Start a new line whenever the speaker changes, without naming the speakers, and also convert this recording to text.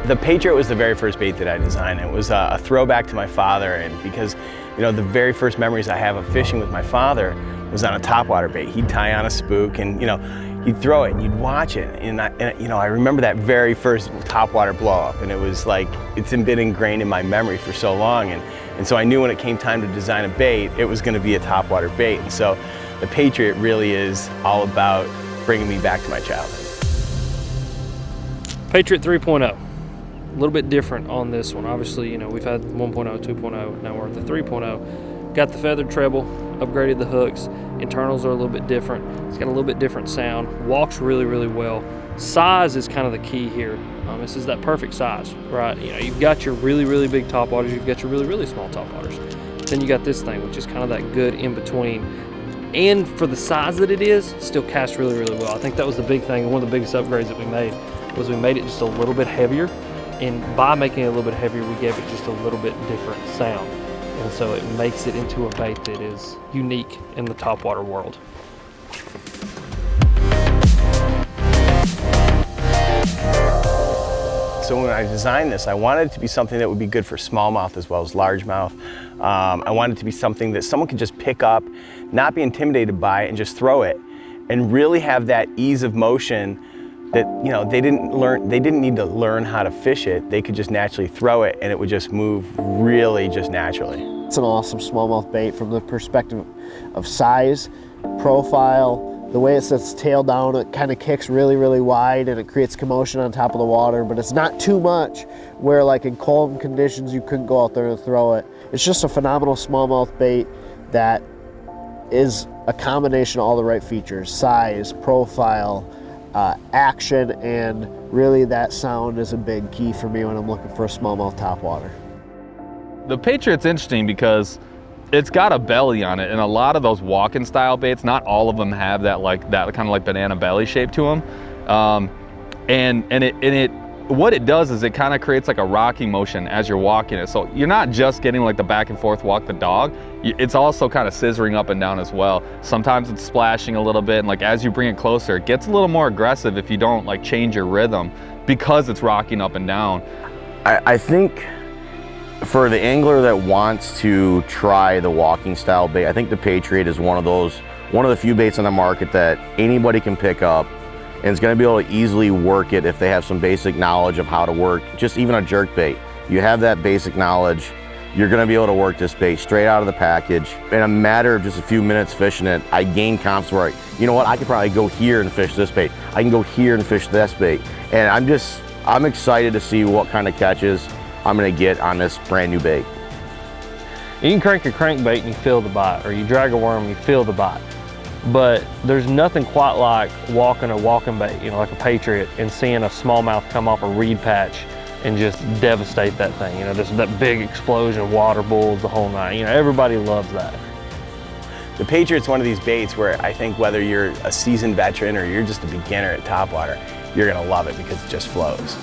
The Patriot was the very first bait that I designed. It was a throwback to my father, and because, you know, the very first memories I have of fishing with my father was on a topwater bait. He'd tie on a spook and, you know, he'd throw it and you'd watch it. And I remember that very first topwater blow up, and it was like, it's been ingrained in my memory for so long. And so I knew when it came time to design a bait, it was gonna be a topwater bait. And so the Patriot really is all about bringing me back to my childhood.
Patriot 3.0. A little bit different on this one. Obviously, you know, we've had 1.0, 2.0, now we're at the 3.0. Got the feathered treble, upgraded the hooks. Internals are a little bit different. It's got a little bit different sound. Walks really, really well. Size is kind of the key here. This is that perfect size, right? You know, you've got your really, really big topwaters, you've got your really, really small topwaters. Then you got this thing, which is kind of that good in between. And for the size that it is, still casts really, really well. I think that was the big thing. One of the biggest upgrades that we made was we made it just a little bit heavier. And by making it a little bit heavier, we gave it just a little bit different sound. And so it makes it into a bait that is unique in the topwater world.
So when I designed this, I wanted it to be something that would be good for smallmouth as well as largemouth. I wanted it to be something that someone could just pick up, not be intimidated by it, and just throw it, and really have that ease of motion that, you know, they didn't need to learn how to fish it. They could just naturally throw it and it would just move really just naturally.
It's an awesome smallmouth bait from the perspective of size, profile, the way it sets tail down. It kind of kicks really, really wide and it creates commotion on top of the water, but it's not too much where, like, in cold conditions you couldn't go out there and throw it. It's just a phenomenal smallmouth bait that is a combination of all the right features: size, profile, action, and really that sound is a big key for me when I'm looking for a smallmouth topwater.
The Patriot's interesting because it's got a belly on it, and a lot of those walking style baits, not all of them have that kind of like banana belly shape to them. What it does is it kind of creates like a rocking motion as you're walking it. So you're not just getting like the back and forth walk the dog, it's also kind of scissoring up and down as well. Sometimes it's splashing a little bit, and like as you bring it closer, it gets a little more aggressive if you don't like change your rhythm because it's rocking up and down.
I think for the angler that wants to try the walking style bait, I think the Patriot is one of the few baits on the market that anybody can pick up and is going to be able to easily work it if they have some basic knowledge of how to work just even a jerk bait. You have that basic knowledge, you're going to be able to work this bait straight out of the package. In a matter of just a few minutes fishing it, I gained confidence where, you know what, I could probably go here and fish this bait. I can go here and fish this bait. And I'm excited to see what kind of catches I'm going to get on this brand new bait.
You can crank a crankbait and you feel the bite, or you drag a worm and you feel the bite. But there's nothing quite like walking a walking bait, you know, like a Patriot, and seeing a smallmouth come off a reed patch and just devastate that thing. You know, just that big explosion of water bulls, the whole night. You know, everybody loves that.
The Patriot's one of these baits where I think whether you're a seasoned veteran or you're just a beginner at topwater, you're gonna love it because it just flows.